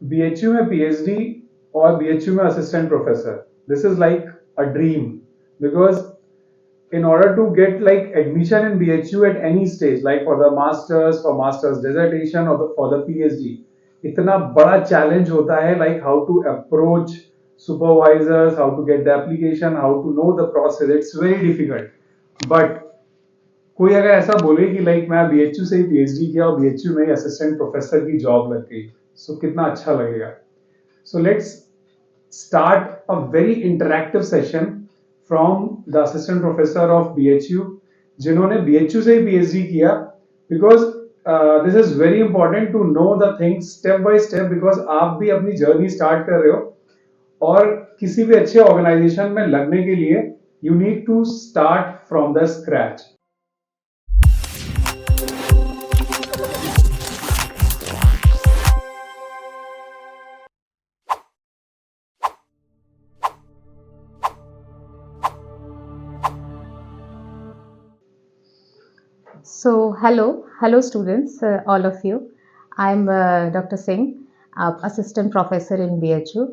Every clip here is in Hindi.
बीएचयू में पीएचडी और बीएचयू में assistant professor, this is like a dream, because in order to get like admission in BHU at any stage, like for the masters, for masters dissertation, or for the PhD, इतना बड़ा challenge होता है, like how to approach supervisors, how to get the application, how to know the process. It's very difficult. But कोई अगर ऐसा बोले कि लाइक मैं बीएचयू से ही पीएचडी किया और बीएचयू में ही असिस्टेंट प्रोफेसर की जॉब लग गई, सो कितना अच्छा लगेगा. So let's start a very interactive session from the assistant professor of BHU जिन्होंने BHU से ही PhD किया, because this is very important to know the things step by step, because आप भी अपनी जर्नी स्टार्ट कर रहे हो और किसी भी अच्छे ऑर्गेनाइजेशन में लगने के लिए you need to start from the scratch. So, hello students, all of you. I'm Dr. Singh, assistant professor in BHU.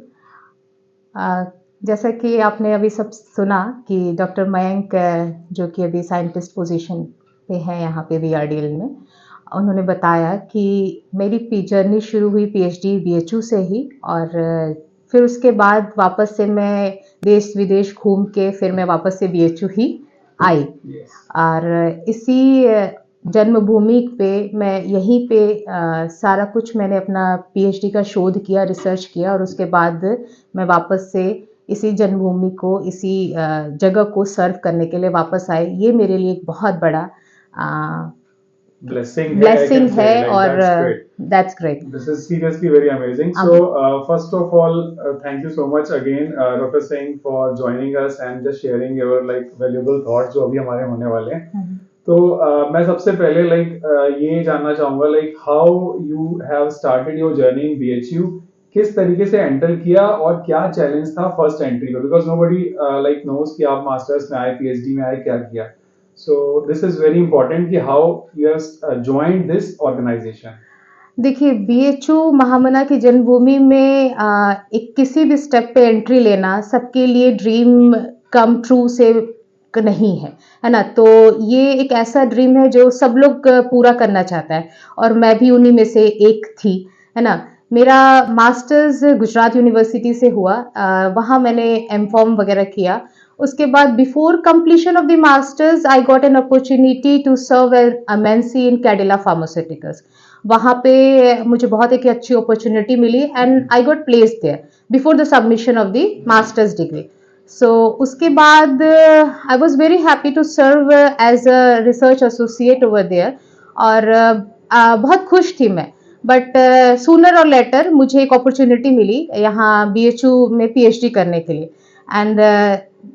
जैसा कि आपने अभी सब सुना कि डॉक्टर मयंक जो कि अभी साइंटिस्ट पोजीशन पे हैं यहाँ पे VRDL में, उन्होंने बताया कि मेरी जर्नी शुरू हुई पीएचडी बीएचयू से ही, और फिर उसके बाद वापस से मैं देश विदेश घूम के फिर मैं वापस से बीएचयू ही आई. और इसी जन्मभूमि पे मैं यहीं पे सारा कुछ मैंने अपना पीएचडी का शोध किया, रिसर्च किया, और उसके बाद मैं वापस से इसी जन्मभूमि को, इसी जगह को सर्व करने के लिए वापस आई. ये मेरे लिए एक बहुत बड़ा blessing है, और that's great. This is seriously very amazing. So first of all, thank you so much again, Dr. Singh, for joining us and just sharing your like valuable thoughts जो अभी हमारे होने वाले हैं. तो मैं सबसे पहले ये जानना चाहूंगा how you have started your journey in BHU, किस तरीके से एंटर किया और क्या चैलेंज था फर्स्ट एंट्री पे, बिकॉज नोबडी नोज कि आप मास्टर्स में आए, पीएचडी में आए, क्या किया. So this is very important कि how you have joined this organization. देखिए, बीएचयू महामना की जन्मभूमि में एक किसी भी स्टेप पे एंट्री लेना सबके लिए ड्रीम कम ट्रू से नहीं है ना. तो ये एक ऐसा ड्रीम है जो सब लोग पूरा करना चाहता है, और मैं भी उन्हीं में से एक थी, है ना. मेरा मास्टर्स गुजरात यूनिवर्सिटी से हुआ, वहाँ मैंने एमफॉर्म वगैरह किया. उसके बाद before completion of the masters I got an opportunity to serve as MNC in Cadila pharmaceuticals. वहाँ पे मुझे बहुत एक अच्छी अपॉर्चुनिटी मिली and I got placed there before the submission of the masters degree. So उसके बाद I was very happy to serve as a research associate over there, और बहुत खुश थी मैं. बट सूनर और लेटर मुझे एक अपॉर्चुनिटी मिली यहाँ बीएचयू में पीएचडी करने के लिए. एंड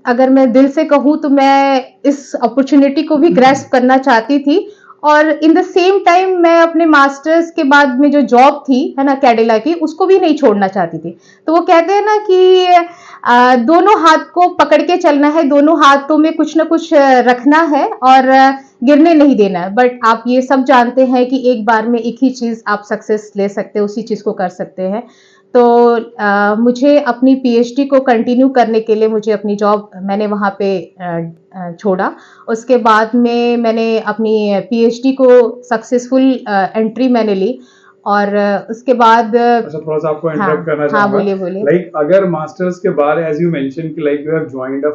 अगर मैं दिल से कहूँ तो मैं इस अपॉर्चुनिटी को भी ग्रैस्प करना चाहती थी, और इन द सेम टाइम मैं अपने मास्टर्स के बाद में जो जॉब थी, है ना, कैडिला की, उसको भी नहीं छोड़ना चाहती थी. तो वो कहते हैं ना कि दोनों हाथ को पकड़ के चलना है, दोनों हाथों में कुछ ना कुछ रखना है और गिरने नहीं देना है. बट आप ये सब जानते हैं कि एक बार में एक ही चीज आप सक्सेस ले सकते हैं, उसी चीज को कर सकते हैं. तो मुझे अपनी पीएचडी को कंटिन्यू करने के लिए मुझे अपनी जॉब मैंने वहाँ पे छोड़ा. उसके बाद में मैंने अपनी पीएचडी को सक्सेसफुल एंट्री मैंने ली, और उसके बाद अच्छा, थोड़ा सा आपको इंटरप्ट करना चाहूंगा. हाँ, बोलिए. लाइक अगर मास्टर्स के बाद एज यू मेंशन कि like you have joined a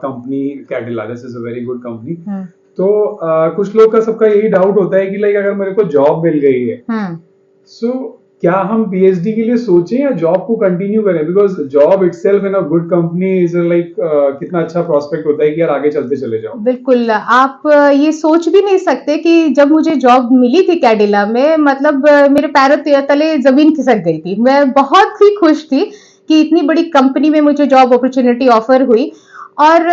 company Cadila, this is a very good company. तो कुछ लोग का सबका यही डाउट होता है कि लाइक अगर मेरे को जॉब मिल गई है, सो क्या हम पीएचडी के लिए सोचें या जॉब को कंटिन्यू करें, because job itself in a good company is like कितना अच्छा प्रोस्पेक्ट होता है कि यार आगे चलते चले जाओ. बिल्कुल, आप ये सोच भी नहीं सकते कि जब मुझे जॉब मिली थी कैडिला में, मतलब मेरे पैरों तले जमीन खिसक गई थी. मैं बहुत ही खुश थी कि इतनी बड़ी कंपनी में मुझे जॉब अपॉर्चुनिटी ऑफर हुई, और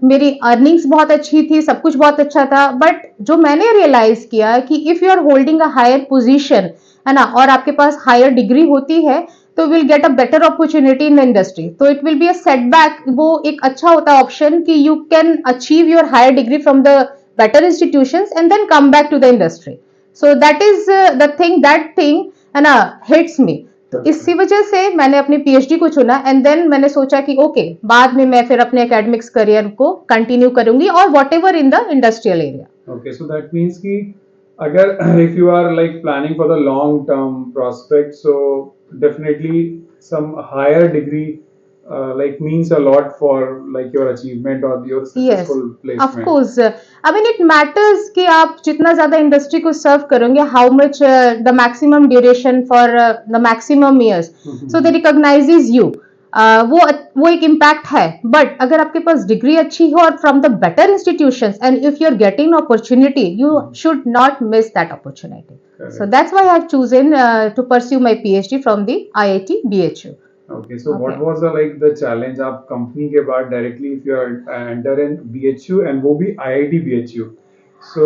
मेरी अर्निंग्स बहुत अच्छी थी, सब कुछ बहुत अच्छा था. बट जो मैंने रियलाइज किया कि if you are holding a higher position, है ना, और आपके पास हायर डिग्री होती है, तो will get a better opportunity in the industry. तो it will be a setback. वो एक अच्छा होता है ऑप्शन कि you can achieve your higher degree from the better institutions and then come back to the industry. So that is the thing, that thing, है ना, हिट्स मी. इसी वजह से मैंने अपनी पीएचडी को चुना एंड देन मैंने सोचा कि ओके बाद में मैं फिर अपने एकेडमिक्स करियर को कंटिन्यू करूंगी और what ever in the industrial area. Okay, so that means कि अगर if you are like planning for the long term prospect, so definitely some higher degree like means a lot for like your achievement or your Yes, successful of placement. course. I mean, it matters कि आप जितना ज्यादा इंडस्ट्री को सर्व करोगे, how much the maximum duration for the maximum years. So they recognizes you. वो एक इम्पैक्ट है. बट अगर आपके पास डिग्री अच्छी हो और from the better institutions and if you are getting opportunity, you should not miss that opportunity. Correct. So that's why I have chosen to pursue my PhD from the IIT BHU. Okay, so what Okay. was the challenge आप कंपनी के बाद directly if you are enter in BHU and वो भी IIT BHU, so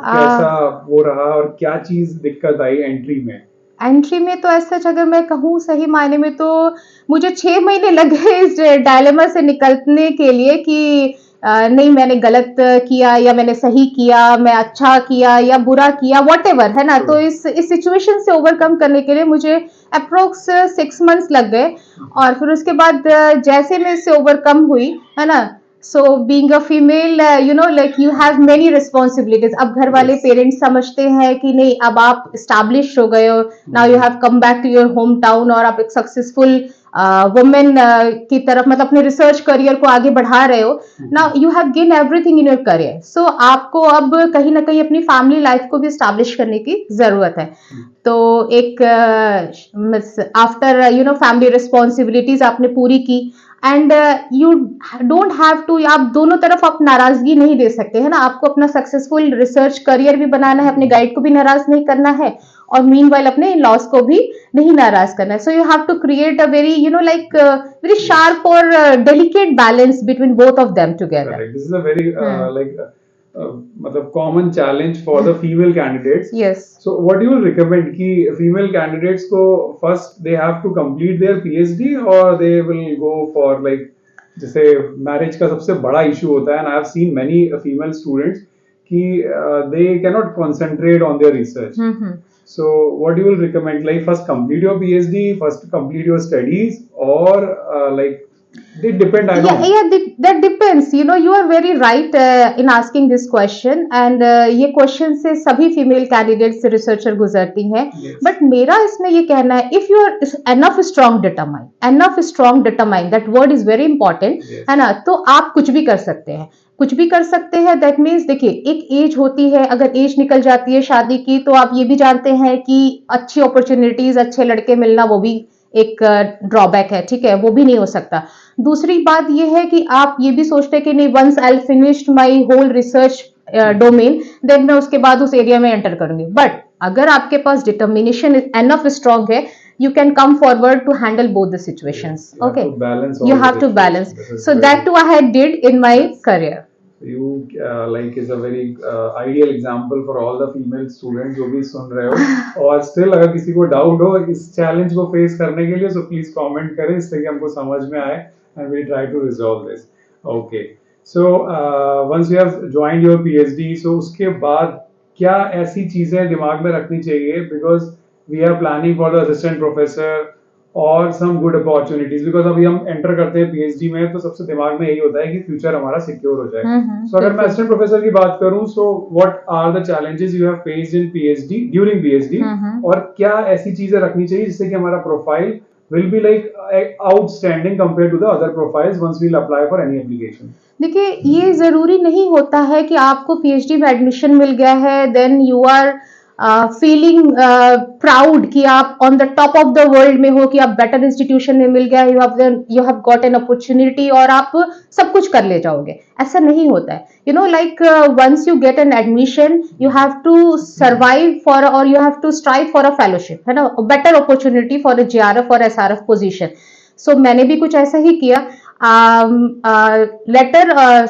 कैसा वो रहा और क्या चीज दिक्कत आई एंट्री में? एंट्री में तो ऐसा अगर मैं कहूँ सही मायने में तो मुझे 6 महीने लगे इस डायलेमा से निकलने के लिए कि नहीं मैंने गलत किया या मैंने सही किया, मैं अच्छा किया या बुरा किया, व्हाटएवर है ना. तो इस सिचुएशन से ओवरकम करने के लिए मुझे अप्रोक्स 6 मंथ्स लग गए और फिर उसके बाद जैसे मैं इससे ओवरकम हुई है ना. So being a female you know like you have many responsibilities. अब घर वाले Yes. पेरेंट्स समझते हैं कि नहीं अब आप स्टैब्लिश हो गए हो, now you have come back to your home town और आप एक सक्सेसफुल वुमेन की तरफ मतलब अपने रिसर्च करियर को आगे बढ़ा रहे हो. Now you have gain everything in your career. So आपको अब कहीं ना कहीं अपनी फैमिली लाइफ को भी स्टैब्लिश करने की जरूरत है. तो एक after you know family responsibilities आपने पूरी की and you don't have to. आप दोनों तरफ आप नाराजगी नहीं दे सकते है ना. आपको अपना सक्सेसफुल रिसर्च करियर भी बनाना है, अपने गाइड को भी नाराज नहीं करना है और मीनवाइल अपने लॉस को भी नहीं नाराज करना है. So you have to create a very you know like very sharp और delicate balance between both of them together. Correct. This is a very मतलब common challenge for the female candidates. Yes. So what do you will recommend कि female candidates को first they have to complete their PhD or they will go for like जैसे marriage का सबसे बड़ा issue होता है and I have seen many female students कि they cannot concentrate on their research. So what you will recommend, like first complete your PhD, first complete your studies, or like they depend. I know. That depends. You know, you are very right in asking this question, and ये question से सभी female candidates researcher गुजरती हैं. Yes. But मेरा इसमें ये कहना है, if you are enough strong determined, that word is very important, Yes. है ना. तो आप कुछ भी कर सकते हैं. कुछ भी कर सकते हैं. दैट मीन्स देखिए एक एज होती है, अगर एज निकल जाती है शादी की तो आप ये भी जानते हैं कि अच्छी अपॉर्चुनिटीज, अच्छे लड़के मिलना वो भी एक ड्रॉबैक है. ठीक है, वो भी नहीं हो सकता. दूसरी बात ये है कि आप ये भी सोचते हैं कि नहीं once I finished my whole research domain then मैं उसके बाद उस एरिया में एंटर करूंगी. बट अगर आपके पास डिटर्मिनेशन एनफ स्ट्रांग है, you can come forward to handle both the situations. Yes, you okay, have to balance all you the have to situations. balance. This is So very- that too I had did in my career. You like is a very ideal example for all the female students जो भी सुन रहे हो और still अगर किसी को डाउट हो इस चैलेंज को फेस करने के लिए so please comment करें इससे कि हमको समझ में आए and we'll try to resolve this. Okay, so once you have joined your PhD, so उसके बाद क्या ऐसी चीजें दिमाग में रखनी चाहिए because we are planning for the assistant professor और some good opportunities because अभी हम एंटर करते हैं पीएचडी में तो सबसे दिमाग में यही होता है कि फ्यूचर हमारा सिक्योर हो जाए. सो अगर मैं असिस्टेंट प्रोफेसर की बात करूं so what are the challenges you have faced in PhD during PhD और क्या ऐसी चीजें रखनी चाहिए जिससे कि हमारा profile will be like outstanding compared to the other profiles once we'll apply for any application. देखिए ये जरूरी नहीं होता है कि आपको पीएचडी में एडमिशन मिल गया है then you are feeling proud कि आप on the top of the world में हो, कि आप बेटर इंस्टीट्यूशन में मिल गया, you have got an opportunity और आप सब कुछ कर ले जाओगे. ऐसा नहीं होता है. You know like once you get an admission you have to survive for और you have to strive for a fellowship, है ना, better opportunity for a JRF और एसआरएफ पोजीशन. सो मैंने भी कुछ ऐसा ही किया.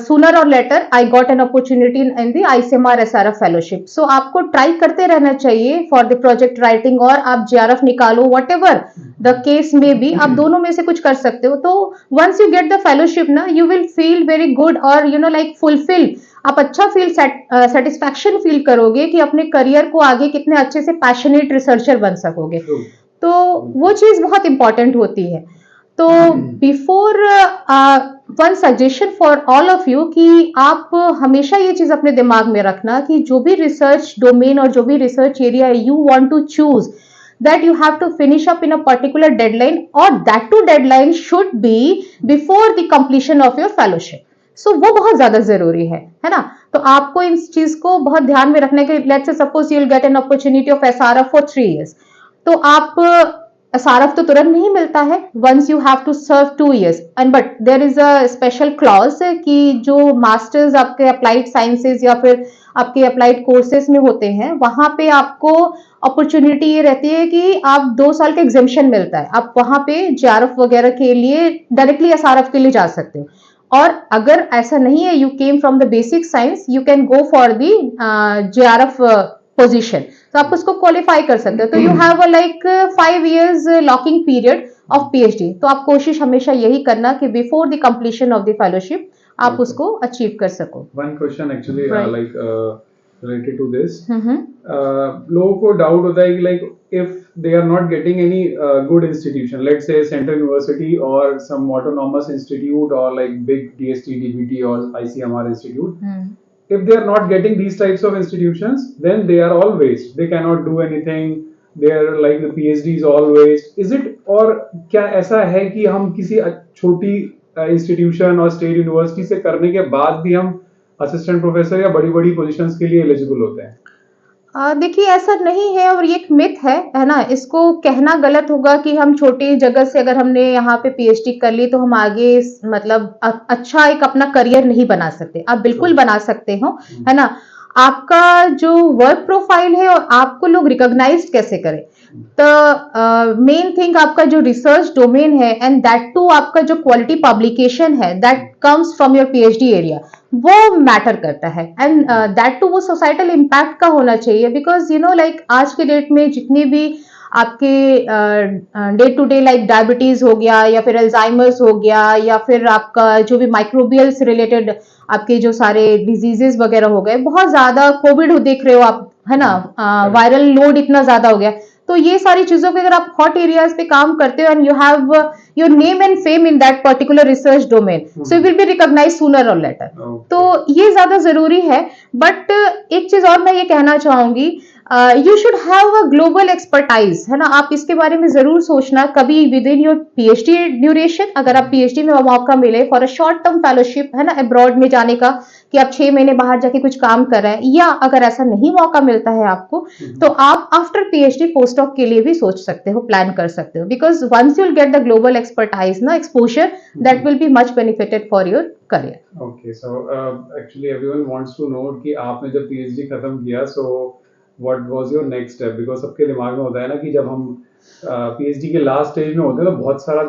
Sooner or later I got an opportunity in the ICMR SRF fellowship. So आपको ट्राई करते रहना चाहिए फॉर द प्रोजेक्ट राइटिंग और आप जेआरएफ निकालो, वट एवर द केस में भी आप दोनों में से कुछ कर सकते हो. तो once you get the fellowship ना you will feel very good और यू नो लाइक फुलफिल. आप अच्छा फील सेटिस्फैक्शन फील करोगे कि अपने करियर को आगे कितने अच्छे से पैशनेट रिसर्चर बन सकोगे. तो वो चीज बहुत इंपॉर्टेंट होती है। तो before one suggestion for all of you कि आप हमेशा ये चीज अपने दिमाग में रखना कि जो भी रिसर्च डोमेन और जो भी research area you want to choose, that you have to finish up in a particular deadline, or that too deadline should be before the completion of your fellowship. So वो बहुत ज्यादा जरूरी है ना। तो आपको इस चीज को बहुत ध्यान में रखने के, let's say suppose you will get an opportunity of SRF for 3 years, तो आप एसआरएफ तो तुरंत नहीं मिलता है, once you have to serve 2 years, and but there is a special clause कि जो मास्टर्स आपके अप्लाइड साइंसेज या फिर आपके अप्लाइड कोर्सेज में होते हैं, वहां पे आपको अपॉर्चुनिटी ये रहती है कि आप 2 साल का एग्जेम्पशन मिलता है, आप वहां पे जेआरएफ वगैरह के लिए डायरेक्टली एसआरएफ के लिए जा सकते हो। और अगर ऐसा नहीं है, you came from the basic science, you can go for the JRF position, तो आप उसको क्वालिफाई कर सकते हो। तो you have a like 5 years locking period of PhD. तो आप कोशिश हमेशा यही करना कि before the completion of the fellowship आप Okay. उसको अचीव कर सको। One question actually Right. like related to this. लोगों को डाउट होता है कि like if they are not getting any good institution, let's say Central University or some autonomous institute or like big DST, DBT or ICMR institute, if they are not getting these types of institutions, then they are all waste. They cannot do anything. They are like the PhD is all waste. Is it, और क्या ऐसा है कि हम किसी छोटी इंस्टीट्यूशन और स्टेट यूनिवर्सिटी से करने के बाद भी हम असिस्टेंट प्रोफेसर या बड़ी बड़ी पोजीशंस के लिए एलिजिबल होते हैं? देखिए ऐसा नहीं है, और ये एक मिथ है ना। इसको कहना गलत होगा कि हम छोटी जगह से अगर हमने यहाँ पे पीएचडी कर ली तो हम आगे मतलब अच्छा एक अपना करियर नहीं बना सकते। आप बिल्कुल बना सकते हो, है ना। आपका जो वर्क प्रोफाइल है और आपको लोग रिकॉग्नाइज कैसे करें, तो मेन थिंग आपका जो रिसर्च डोमेन है एंड दैट टू आपका जो क्वालिटी पब्लिकेशन है that comes from your PhD area, वो मैटर करता है। एंड दैट टू वो सोसाइटल इम्पैक्ट का होना चाहिए, बिकॉज यू नो लाइक आज के डेट में जितनी भी आपके day to day like diabetes हो गया या फिर अल्जाइमर्स हो गया या फिर आपका जो भी माइक्रोबियल से रिलेटेड आपके जो सारे डिजीजेस वगैरह हो गए, बहुत ज्यादा कोविड देख रहे हो आप, है ना। वायरल लोड इतना ज्यादा हो गया, तो ये सारी चीजों पे अगर आप हॉट एरियाज पे काम करते हो and you have your name and fame in that particular research domain, so you will be recognise sooner और लेटर। तो ये ज्यादा जरूरी है। बट एक चीज और मैं ये कहना चाहूंगी, you should have a global expertise, है ना। आप इसके बारे में जरूर सोचना कभी with in your PhD duration, अगर आप पीएचडी में मौका मिले for a short term fellowship, है ना, अब्रॉड में जाने का, कि आप 6 महीने बाहर जाके कुछ काम कर रहे हैं, या अगर ऐसा नहीं मौका मिलता है आपको तो आप आफ्टर पीएचडी पोस्ट डॉक के लिए भी सोच सकते हो, प्लान कर सकते हो, because once you will get the global expertise ना, exposure, that will be much benefited for your career. Okay, so actually everyone wants to know कि आपने जब पीएचडी खत्म किया, so what was your next step? Because सबके दिमाग में होता है ना कि जब हम पीएचडी के लास्ट स्टेज में होते हैं तो बहुत सारा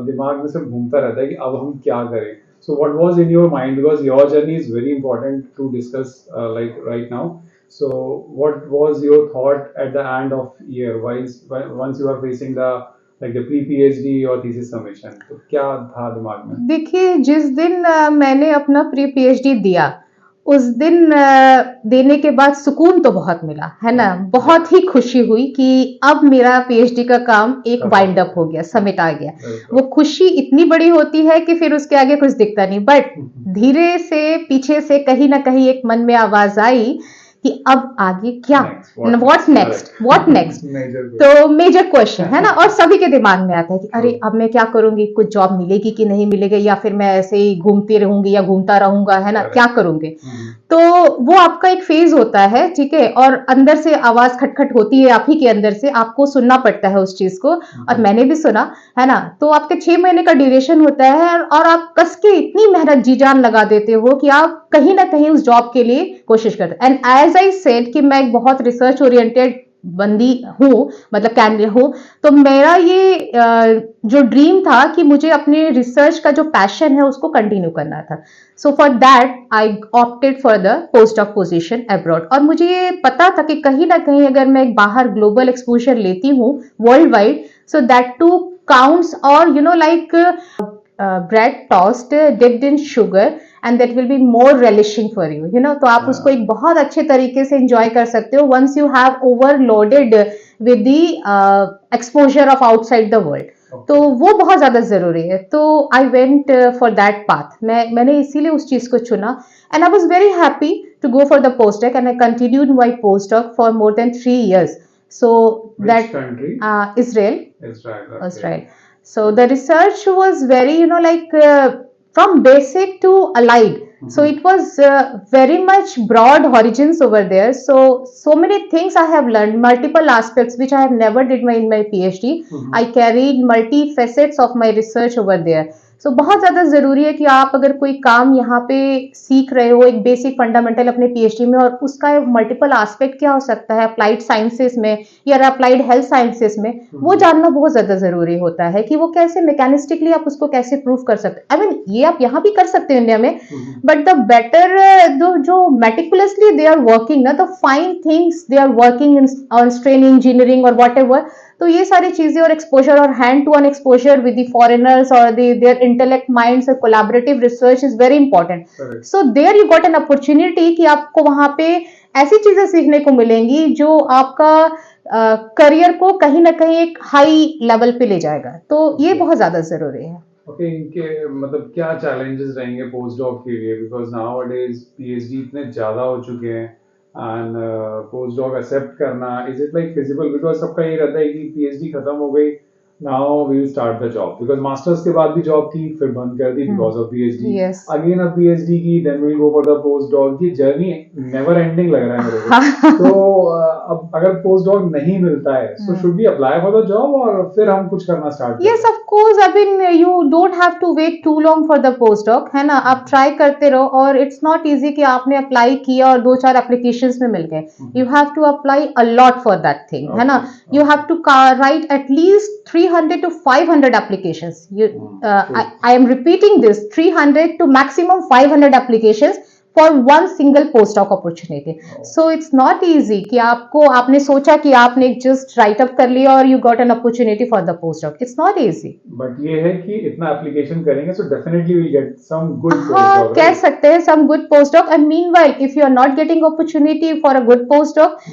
दिमाग में सब घूमता रहता है कि अब हम क्या करें। So what was in your mind, because your journey is very important to discuss like right now. So what was your thought at the end of year, once you are facing the like the pre-PhD or thesis submission? तो क्या था दिमाग में? देखिए जिस दिन मैंने अपना प्री पीएचडी दिया, उस दिन देने के बाद सुकून तो बहुत मिला, है ना। बहुत ही खुशी हुई कि अब मेरा पीएचडी का काम एक वाइंड अप हो गया, समेट आ गया। वो खुशी इतनी बड़ी होती है कि फिर उसके आगे कुछ दिखता नहीं। बट धीरे से पीछे से कहीं ना कहीं एक मन में आवाज आई कि अब आगे क्या, व्हाट नेक्स्ट। तो मेजर क्वेश्चन, है ना, और सभी के दिमाग में आता है कि अरे अब मैं क्या करूंगी, कुछ जॉब मिलेगी कि नहीं मिलेगी, या फिर मैं ऐसे ही घूमती रहूंगी या घूमता रहूंगा, है ना, क्या करूंगी। तो वो आपका एक फेज होता है, ठीक है, और अंदर से आवाज खटखट होती है आप ही के अंदर से, आपको सुनना पड़ता है उस चीज को, और मैंने भी सुना, है ना। तो आपके 6 महीने का ड्यूरेशन होता है और आप कस के इतनी मेहनत जी जान लगा देते हो कि आप कहीं ना कहीं उस जॉब के लिए कोशिश करते हैं। एंड एज आई सेड कि मैं एक बहुत रिसर्च ओरिएंटेड बंदी हूँ, मतलब कैंडिडेट हूँ, तो मेरा ये जो ड्रीम था कि मुझे अपने रिसर्च का जो पैशन है उसको कंटिन्यू करना था। So for that I opted for the post of position abroad. और मुझे ये पता था कि कहीं ना कहीं अगर मैं एक बाहर ग्लोबल एक्सपोजर लेती हूँ world wide, so that too counts, or you know like bread tossed dipped in sugar and that will be more relishing for you, you know, तो आप उसको एक बहुत अच्छे तरीके से एंजॉय कर सकते हो once you have overloaded with the exposure of outside the world. तो वो बहुत ज्यादा जरूरी है। तो I went for that path, मैंने इसीलिए उस चीज को चुना and I was very happy to go for the post doc and I continued my post doc for more than 3 years. So Which that country? Israel. Israel. Okay. Israel. So the research was very, you know, like from basic to allied. So it was very much broad horizons over there. So many things I have learned, multiple aspects which I have never did in my PhD. I carried multi facets of my research over there. So बहुत ज्यादा जरूरी है कि आप अगर कोई काम यहाँ पे सीख रहे हो एक बेसिक फंडामेंटल अपने पीएचडी में, और उसका मल्टीपल एस्पेक्ट क्या हो सकता है अप्लाइड साइंसेस में या अप्लाइड हेल्थ साइंसेस में, वो जानना बहुत ज्यादा जरूरी होता है कि वो कैसे मैकेनिस्टिकली आप उसको कैसे प्रूव कर सकते हैं। आई मीन ये आप यहाँ भी कर सकते हो इंडिया में, बट द बेटर जो मेटिकुलसली दे आर वर्किंग ना, the fine things they are working on strain engineering और वॉट एवर, तो ये सारी चीजें और एक्सपोजर और hand to hand exposure with the foreigners और देयर इंटेलेक्ट माइंड्स और collaborative research is very important. So there you got an opportunity कि आपको वहां पे ऐसी चीजें सीखने को मिलेंगी जो आपका करियर को कहीं ना कहीं एक हाई लेवल पे ले जाएगा। तो ये बहुत ज्यादा जरूरी है। ओके, इनके मतलब क्या चैलेंजेस रहेंगे पोस्ट डॉक के लिए, बिकॉज नाउ डेज पीएचडी इतने ज्यादा हो चुके हैं एंड पोस्ट डॉक एक्सेप्ट करना, is it like feasible? Because सबका ये रहता है कि पीएचडी खत्म हो गई, now we will start the job, because masters के बाद भी जॉब थी, फिर बंद कर दी बिकॉज ऑफ पीएचडी, अगेन अब पीएचडी की, then we for the post doc. ये जर्नी नेवर एंडिंग लग रहा है मेरे को। तो अब अगर पोस्ट डॉक नहीं मिलता है, so should we apply for the job और फिर हम कुछ करना start? Yes of course, I mean you don't have to wait too long for the post doc, है ना, आप ट्राई करते रहो। और इट्स नॉट इजी कि आपने अप्लाई किया और 2-4 एप्लीकेशंस में मिल गए, you have to apply a lot for that thing, है ना, you have to write at least 300 to 500 applications. I am repeating this, 300 to maximum 500 applications for one single postdoc opportunity. So it's not easy कि आपने सोचा कि आपने just write up कर लिया और you got an opportunity for the postdoc. It's not easy. But ये है कि इतना application करेंगे so definitely we get some good postdoc. हाँ, कह सकते हैं some good postdoc. And meanwhile, if you are not getting opportunity for a good postdoc,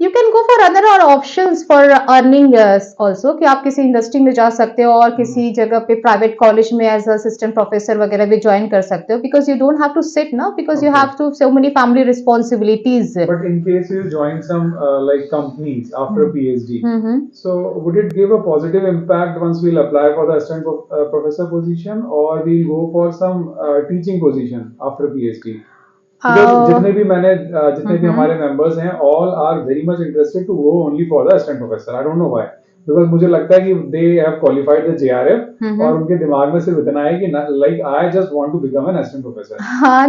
you can go for other options for earning also, कि आप किसी इंडस्ट्री में जा सकते हो और किसी जगह पे प्राइवेट कॉलेज में एज असिस्टेंट प्रोफेसर वगैरह भी ज्वाइन कर सकते हो, because you don't have to sit ना, because you have to so many family responsibilities. But in case you join some like companies after PhD, so would it give a positive impact once we'll apply for the assistant professor position, or we'll go for some teaching position after PhD? जितने भी हमारे मेंबर्स हैं, all are very much interested to go only for the assistant professor. I don't know why. Because मुझे लगता है कि they have qualified the JRF और उनके दिमाग में सिर्फ इतना है कि like I just want to become an assistant professor.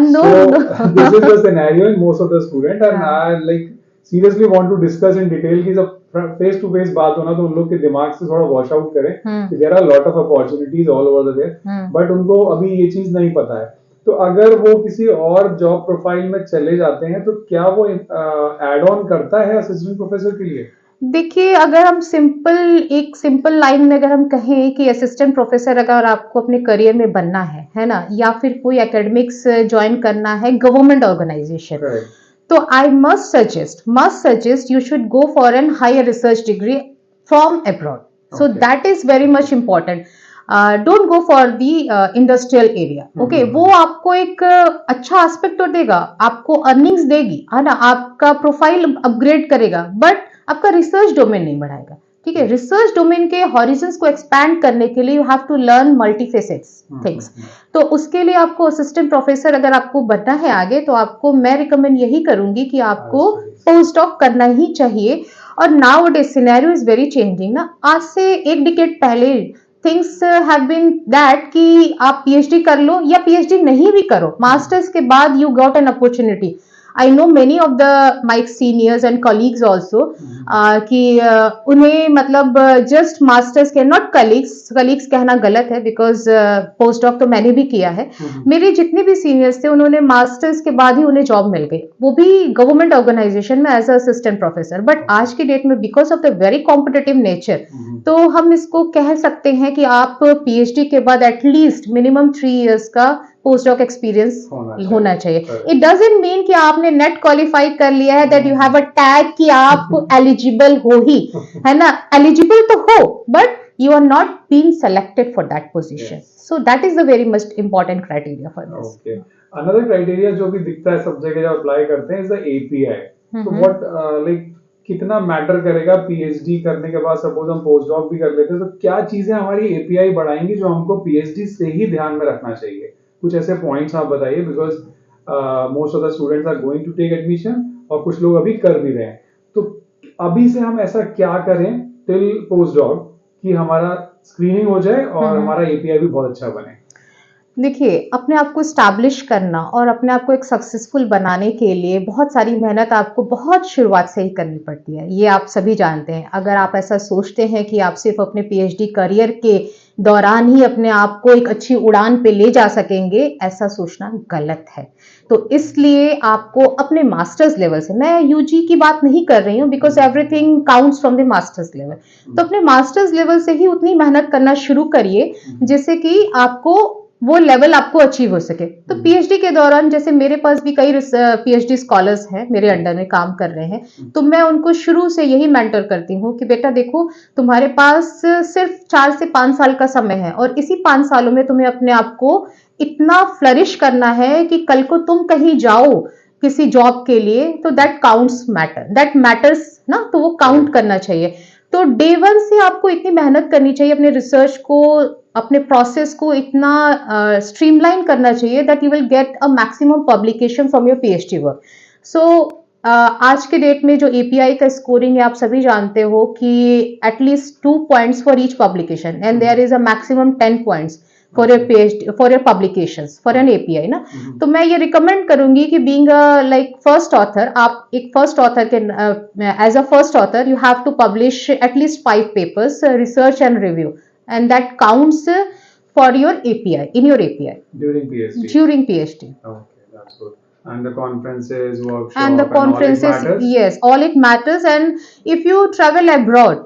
No, so this is the scenario in most of the students, and I like seriously want to discuss in detail कि जब face to face बात होना तो उन लोग के दिमाग से थोड़ा wash out करें कि there are lot of opportunities all over the there, but उनको अभी ये चीज नहीं पता है। तो अगर वो किसी और जॉब प्रोफाइल में चले जाते हैं तो क्या वो एड ऑन करता है असिस्टेंट प्रोफेसर के लिए? देखिए, अगर हम एक सिंपल लाइन में अगर हम कहें कि असिस्टेंट प्रोफेसर अगर आपको अपने करियर में बनना है ना, या फिर कोई एकेडमिक्स ज्वाइन करना है गवर्नमेंट ऑर्गेनाइजेशन, तो I must suggest you should go for an higher research degree from abroad. So that is very much important. Don't go for the industrial area. Okay, वो आपको एक अच्छा एस्पेक्ट तो देगा, आपको अर्निंग्स देगी, है ना, आपका प्रोफाइल अपग्रेड करेगा, बट आपका रिसर्च डोमेन नहीं बढ़ाएगा. ठीक है, रिसर्च डोमेन के हॉरिजन्स को एक्सपैंड करने के लिए you have to learn multifacets things. तो उसके लिए आपको असिस्टेंट प्रोफेसर अगर आपको बनना है आगे, तो आपको मैं रिकमेंड यही करूंगी कि आपको पोस्ट डॉक करना ही चाहिए. और now day scenario is very changing ना. आज से 1 डिकेड पहले थिंग्स हैव बीन दैट कि आप पीएचडी कर लो या पीएचडी नहीं भी करो, मास्टर्स के बाद you got an opportunity. I know many of my seniors and colleagues also कि उन्हें मतलब just masters के, not colleagues कहना गलत है because पोस्ट डॉक तो मैंने भी किया है. मेरे जितने भी सीनियर्स थे उन्होंने मास्टर्स के बाद ही उन्हें जॉब मिल गई, वो भी गवर्नमेंट ऑर्गेनाइजेशन में एज असिस्टेंट प्रोफेसर. बट आज की डेट में because of the very competitive nature, तो हम इसको कह सकते हैं कि आप पीएचडी के बाद एटलीस्ट मिनिमम 3 years का पोस्ट डॉक एक्सपीरियंस होना चाहिए. Correct. इट डजंट मीन कि आपने नेट क्वालिफाई कर लिया है that you have a tag कि आप एलिजिबल हो ही, है ना. एलिजिबल तो हो but you are not being selected for that position. Yes. So that is the very most important criteria for this. Okay. Another criteria जो भी दिखता है सब जगह जब अप्लाई करते हैं इज द API. तो व्हाट लाइक कितना मैटर करेगा PhD करने के बाद सपोज हम पोस्ट डॉक भी कर लेते हैं तो क्या चीजें हमारी API बढ़ाएंगी जो हमको PhD से ही ध्यान में रखना चाहिए. कुछ ऐसे पॉइंट्स आप बताइए because most of the students are going to take admission और कुछ लोग अभी कर भी रहे हैं. तो अभी से हम ऐसा क्या करें टिल पोस्ट डॉक कि हमारा स्क्रीनिंग हो जाए और हमारा API भी बहुत अच्छा बने. देखिए, अपने आप को स्टैब्लिश करना और अपने आप को एक सक्सेसफुल बनाने के लिए बहुत सारी मेहनत आपको बहुत शुरुआत से ही करनी पड़ती है. ये आप सभी जानते हैं. अगर आप ऐसा सोचते हैं कि आप सिर्फ अपने PhD करियर के दौरान ही अपने आप को एक अच्छी उड़ान पे ले जा सकेंगे, ऐसा सोचना गलत है. तो इसलिए आपको अपने मास्टर्स लेवल से, मैं UG की बात नहीं कर रही हूँ because everything counts from the masters level. तो अपने मास्टर्स लेवल से ही उतनी मेहनत करना शुरू करिए जिससे कि आपको वो लेवल आपको अचीव हो सके. तो PhD के दौरान जैसे मेरे पास भी कई PhD स्कॉलर्स हैं मेरे अंडर में काम कर रहे हैं, तो मैं उनको शुरू से यही मेंटर करती हूँ कि बेटा देखो, तुम्हारे पास सिर्फ 4 से 5 साल का समय है और इसी 5 सालों में तुम्हें अपने आप को इतना फ्लरिश करना है कि कल को तुम कहीं जाओ किसी जॉब के लिए तो that counts matter, that matters ना, तो वो काउंट करना चाहिए. तो डे वन से आपको इतनी मेहनत करनी चाहिए, अपने रिसर्च को, अपने प्रोसेस को इतना स्ट्रीमलाइन करना चाहिए that you will get a maximum publication from your PhD work. So आज के डेट में जो API का स्कोरिंग है आप सभी जानते हो कि at least 2 points for each publication and there is a maximum 10 points for your PhD, for your publications, for an API ना. तो मैं ये रिकमेंड करूंगी कि बीइंग लाइक फर्स्ट ऑथर, आप एक फर्स्ट ऑथर के as a first author you have to publish at least 5 papers, research and review, and that counts for your API, in your API during PhD. during PhD. Okay, that's good. And the conferences, workshops, And the conferences, all it matters? yes, all it matters. And if you travel abroad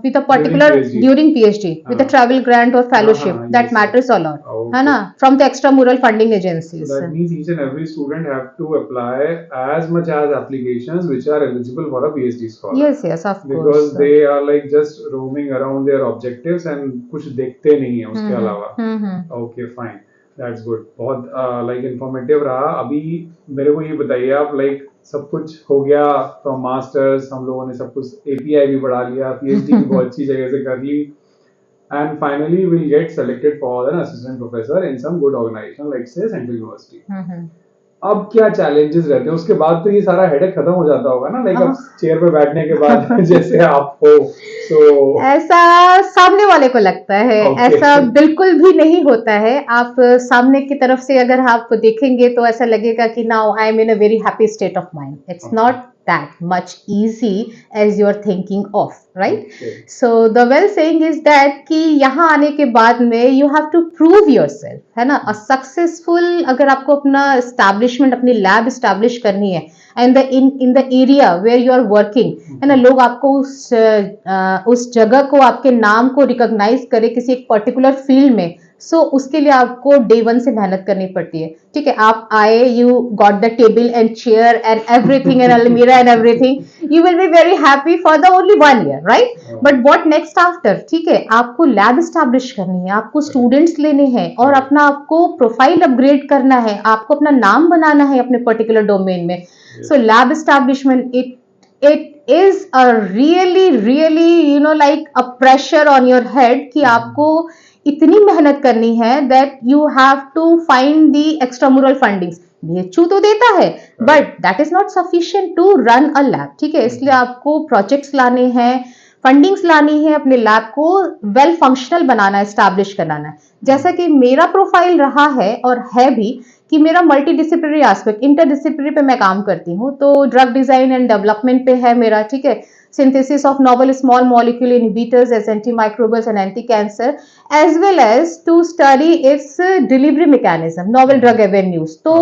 with a particular during PhD with a travel grant or fellowship, that yes, matters a lot, Okay. है ना, from the extramural funding agencies. So that means each and every student have to apply as much as applications which are eligible for a PhD scholar. Yes, yes, of course. Because they are like just roaming around their objectives and कुछ देखते नहीं है उसके अलावा. Okay, fine. That's good. बहुत like informative रहा. अभी मेरे को ये बताइए आप like सब कुछ हो गया from masters, हम लोगों ने सब कुछ API भी बढ़ा लिया, PhD भी बहुत अच्छी जगह से कर ली, and finally we'll get selected for an assistant professor in some good organization like say Central University. अब क्या चैलेंजेस रहते हैं उसके बाद? तो ये सारा हेडेक खत्म हो जाता होगा ना, लाइक अब चेयर पे बैठने के बाद जैसे आप हो. तो ऐसा सामने वाले को लगता है, ऐसा बिल्कुल भी नहीं होता है. आप सामने की तरफ से अगर आप देखेंगे तो ऐसा लगेगा कि now I am in a very happy state of mind. It's not that much easy as you are thinking of, right? So the well saying is that कि यहाँ आने के बाद में you have to prove yourself, है ना. A successful, अगर आपको अपना establishment, अपनी lab establish करनी है and in the area where you are working, है ना, लोग आपको उस जगह को, आपके नाम को recognize करे किसी एक particular field में, सो उसके लिए आपको डे वन से मेहनत करनी पड़ती है. ठीक है, आप आए, you got the table and chair and everything and almirah and everything, you will be very happy for the only 1 year, right? But what next after? ठीक है, आपको लैब एस्टैब्लिश करनी है, आपको स्टूडेंट्स लेने हैं और अपना आपको प्रोफाइल अपग्रेड करना है, आपको अपना नाम बनाना है अपने पर्टिकुलर डोमेन में. So lab establishment it is a really you know like a pressure on your head कि आपको इतनी मेहनत करनी है that you have to find the extramural fundings. BHU तो देता है but that is not sufficient to run a lab. ठीक है, इसलिए आपको प्रोजेक्ट्स लाने हैं, फंडिंग्स लानी है, अपने लैब को वेल फंक्शनल बनाना है, एस्टैब्लिश कराना है. जैसा कि मेरा प्रोफाइल रहा है और है भी कि मेरा मल्टी डिसिप्लिनरी एस्पेक्ट, इंटरडिसिप्लिनरी पे मैं काम करती हूँ. तो ड्रग डिजाइन एंड डेवलपमेंट पे है मेरा. ठीक है, synthesis of novel small molecule inhibitors as antimicrobials and anti-cancer, as well as to study its delivery mechanism, novel drug avenues. तो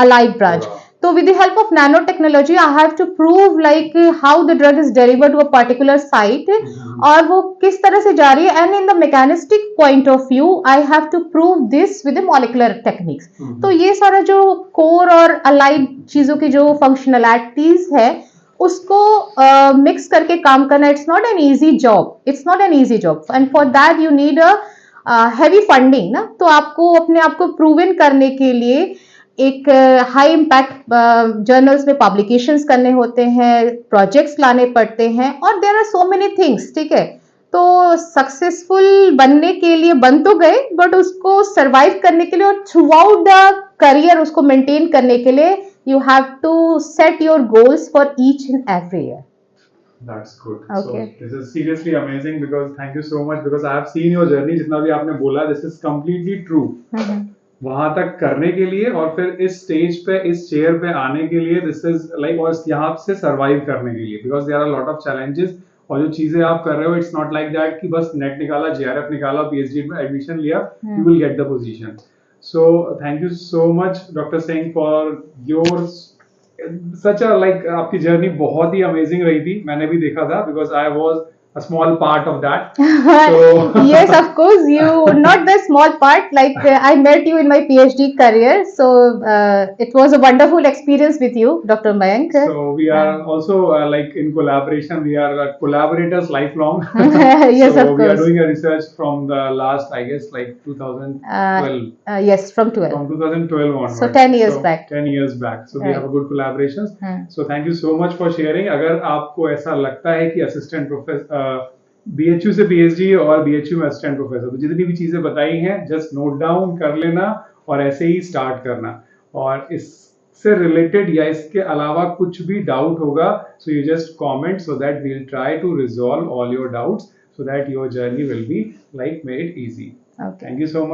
allied branch. तो with the help of nanotechnology I have to prove like how the drug is delivered to a particular site और वो किस तरह से जा रही है, and in the mechanistic point of view I have to prove this with the molecular techniques. तो ये सारा जो core और allied चीजों की जो functionalities है उसको मिक्स करके काम करना, it's not an easy job, it's not an easy job, and for that you need a heavy funding ना. तो आपको अपने आप को प्रूवन करने के लिए एक हाई इम्पैक्ट जर्नल्स में पब्लिकेशंस करने होते हैं, प्रोजेक्ट्स लाने पड़ते हैं, और there are so many things. ठीक है, तो सक्सेसफुल बनने के लिए बन तो गए, बट उसको सरवाइव करने के लिए और थ्रू आउट द करियर उसको मेंटेन करने के लिए you have to set your goals for each and every year. That's good. Okay. So this is seriously amazing because thank you so much because I have seen your journey. जितना भी आपने बोला, this is completely true. वहां तक करने के लिए और फिर इस स्टेज पे, इस चेयर पे आने के लिए, दिस इज लाइक, और यहाँ से सरवाइव करने के लिए, because there are lot of challenges. और जो चीजें आप कर रहे हो, इट्स नॉट लाइक दैट कि बस नेट निकाला, JRF निकाला, PhD में एडमिशन लिया, you will get the position. So thank you so much, Dr. Singh, for your such a like आपकी जर्नी बहुत ही अमेजिंग रही थी. मैंने भी देखा था because I was a small part of that. So yes, of course, you not the small part. Like I met you in my PhD career, so it was a wonderful experience with you, Dr. Mayank. So we are also like in collaboration. We are collaborators lifelong. Yes, so of we are course. doing a research from the last, I guess, like 2012. Yes, from 12. From 2012 onwards. So 10 years back. 10 years back. So we Right. have a good collaborations. So thank you so much for sharing. अगर आपको ऐसा लगता है कि असिस्टेंट प्रोफेसर BHU से PhD और BHU में असिस्टेंट प्रोफेसर, तो जितनी भी चीजें बताई हैं जस्ट नोट डाउन कर लेना और ऐसे ही स्टार्ट करना. और इससे रिलेटेड या इसके अलावा कुछ भी डाउट होगा, so you just comment so that we will try to resolve all your doubts so that your journey will be like made easy. Okay. Thank you so much.